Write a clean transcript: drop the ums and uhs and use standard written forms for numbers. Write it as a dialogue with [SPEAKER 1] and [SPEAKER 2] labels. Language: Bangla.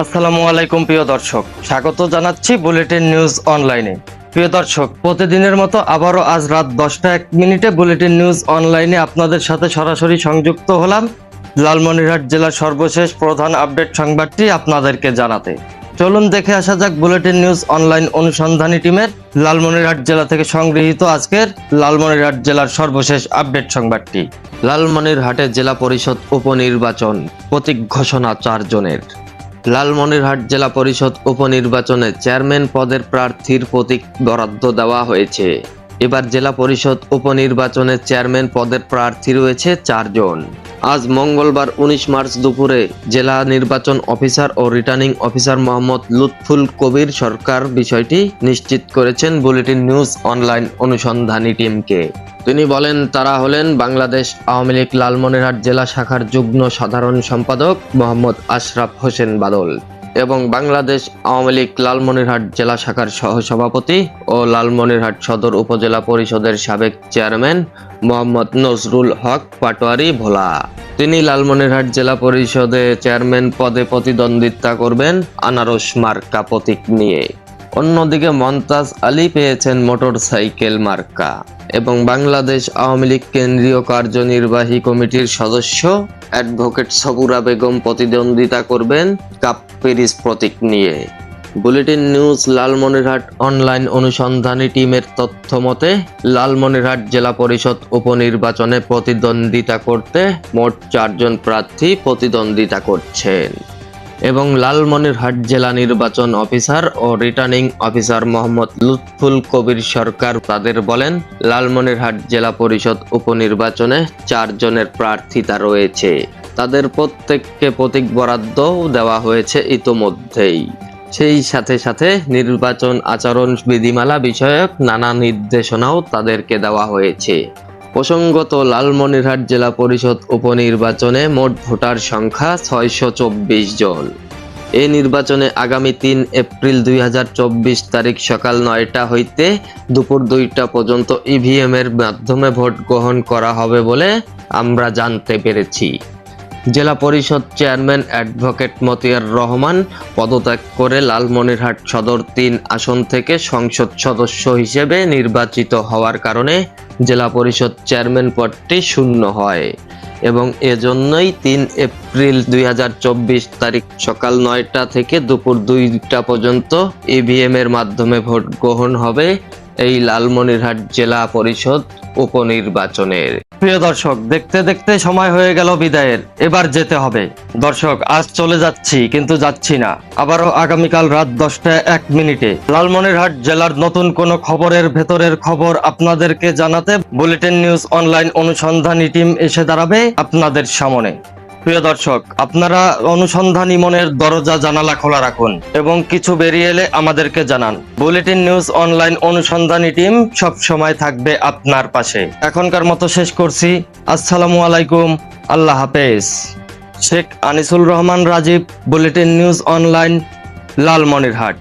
[SPEAKER 1] আসসালামু আলাইকুম প্রিয় দর্শক, স্বাগত জানাচ্ছি বুলেটিন নিউজ অনলাইনে। প্রিয় দর্শক, প্রতিদিনের মতো আবারও আজ রাত 10টা 1 মিনিটে বুলেটিন নিউজ অনলাইনে আপনাদের সাথে সরাসরি সংযুক্ত হলাম লালমনিরহাট জেলার সর্বশেষ প্রধান আপডেট সংবাদটি আপনাদেরকে জানাতে। চলুন দেখে আসা যাক বুলেটিন নিউজ অনলাইন অনুসন্ধানী টিমের লালমনিরহাট জেলা থেকে সংগৃহীত আজকের লালমনিরহাট জেলার সর্বশেষ আপডেট সংবাদটি। লালমনিরহাটে জেলা পরিষদ উপনির্বাচন, প্রতীক ঘোষণা 4 জনের। লালমনিরহাট জেলা পরিষদ উপনির্বাচনে চেয়ারম্যান পদের প্রার্থীর প্রতীক বরাদ্দ দেওয়া হয়েছে। এবার জেলা পরিষদ উপনির্বাচনে চেয়ারম্যান পদের প্রার্থী রয়েছে 4 জন। আজ মঙ্গলবার 19 মার্চ দুপুরে জেলা নির্বাচন অফিসার ও রিটার্নিং অফিসার মোহাম্মদ লুৎফুল কবির সরকার বিষয়টি নিশ্চিত করেছেন বুলেটিন নিউজ অনলাইন অনুসন্ধানী টিমকে। তিনি বলেন, তারা হলেন বাংলাদেশ আওয়ামী লীগ লালমনিরহাট জেলা শাখার যুগ্ম সাধারণ সম্পাদক মোহাম্মদ আশরাফ হোসেন বাদল এবং বাংলাদেশ আওয়ামী লীগ লালমনিরহাট জেলা শাখার সহসভাপতি ও লালমনিরহাট সদর উপজেলা পরিষদের সাবেক চেয়ারম্যান মোহাম্মদ নজরুল হক পাটোয়ারি ভোলা। তিনি লালমনিরহাট জেলা পরিষদে চেয়ারম্যান পদে প্রতিদ্বন্দ্বিতা করবেন আনারস মার্কা প্রতীক নিয়ে। অন্যদিকে মমতাজ আলী পেয়েছেন মোটরসাইকেল মার্কা এবং বাংলাদেশ আওয়ামী লীগ কেন্দ্রীয় কার্যনির্বাহী কমিটির সদস্য অ্যাডভোকেট সবুরা বেগম প্রতিদ্বন্দ্বিতা করবেন কাপ পেরিস প্রতীক নিয়ে। বুলেটিন নিউজ লালমনিরহাট অনলাইন অনুসন্ধানী টিমের তথ্য মতে লালমনিরহাট জেলা পরিষদ উপনির্বাচনে প্রতিদ্বন্দ্বিতা করতে মোট 4 জন প্রার্থী প্রতিদ্বন্দ্বিতা করছেন এবং লালমনিরহাট জেলা নির্বাচন অফিসার ও রিটার্নিং অফিসার মোহাম্মদ লুৎফুল কবির সরকার তাদের বলেন, লালমনিরহাট জেলা পরিষদ উপনির্বাচনে 4 জনের প্রার্থিতা রয়েছে। তাদের প্রত্যেককে প্রতীক বরাদ্দ দেওয়া হয়েছে ইতোমধ্যেই। সেই সাথে সাথে নির্বাচন আচরণ বিধিমালা বিষয়ক নানা নির্দেশনাও তাদেরকে দেওয়া হয়েছে। প্রসঙ্গত, লালমনিরহাট জেলা পরিষদ উপনির্বাচনে মোট ভোটার সংখ্যা 624 জন। এই নির্বাচনে আগামী 3 এপ্রিল 2024 তারিখ সকাল 9টা হইতে দুপুর 2টা পর্যন্ত ইভিএম এর মাধ্যমে ভোট গ্রহণ করা হবে বলে আমরা জানতে পেরেছি। জেলা পরিষদ চেয়ারম্যান অ্যাডভোকেট মতিয়ার রহমান পদত্যাগ করে লালমনিরহাট সদর 3 আসন থেকে সংসদ সদস্য হিসেবে নির্বাচিত হওয়ার কারণে জেলা পরিষদ চেয়ারম্যান পদটি শূন্য হয় এবং এজন্যই 3 এপ্রিল 2024 তারিখ সকাল 9টা থেকে দুপুর 2টা পর্যন্ত ইভিএম এর মাধ্যমে ভোট গ্রহণ হবে এই লালমনিরহাট জেলা পরিষদ উপনির্বাচনের। প্রিয় দর্শক, দেখতে দেখতে সময় হয়ে গেল বিদায়ের, এবার যেতে হবে। দর্শক, আজ চলে যাচ্ছি কিন্তু যাচ্ছি না, আবারও আগামীকাল রাত 10টা 1 মিনিটে লালমনিরহাট জেলার নতুন কোনো খবরের ভেতরের খবর আপনাদেরকে জানাতে বুলেটিন নিউজ অনলাইন অনুসন্ধানী টিম এসে দাঁড়াবে আপনাদের সামনে। প্রিয় দর্শক, আপনারা অনুসন্ধানী মনের দরজা জানালা খোলা রাখুন এবং কিছু বেরিয়ে এলে আমাদেরকে জানান। বুলেটিন নিউজ অনলাইন অনুসন্ধানী টিম সব সময় থাকবে আপনার পাশে। এখনকার মতো শেষ করছি। আসসালামু আলাইকুম, আল্লাহ হাফেজ। Sheikh Anisul Rahman Rajib, bulletin news online, Lalmonirhat.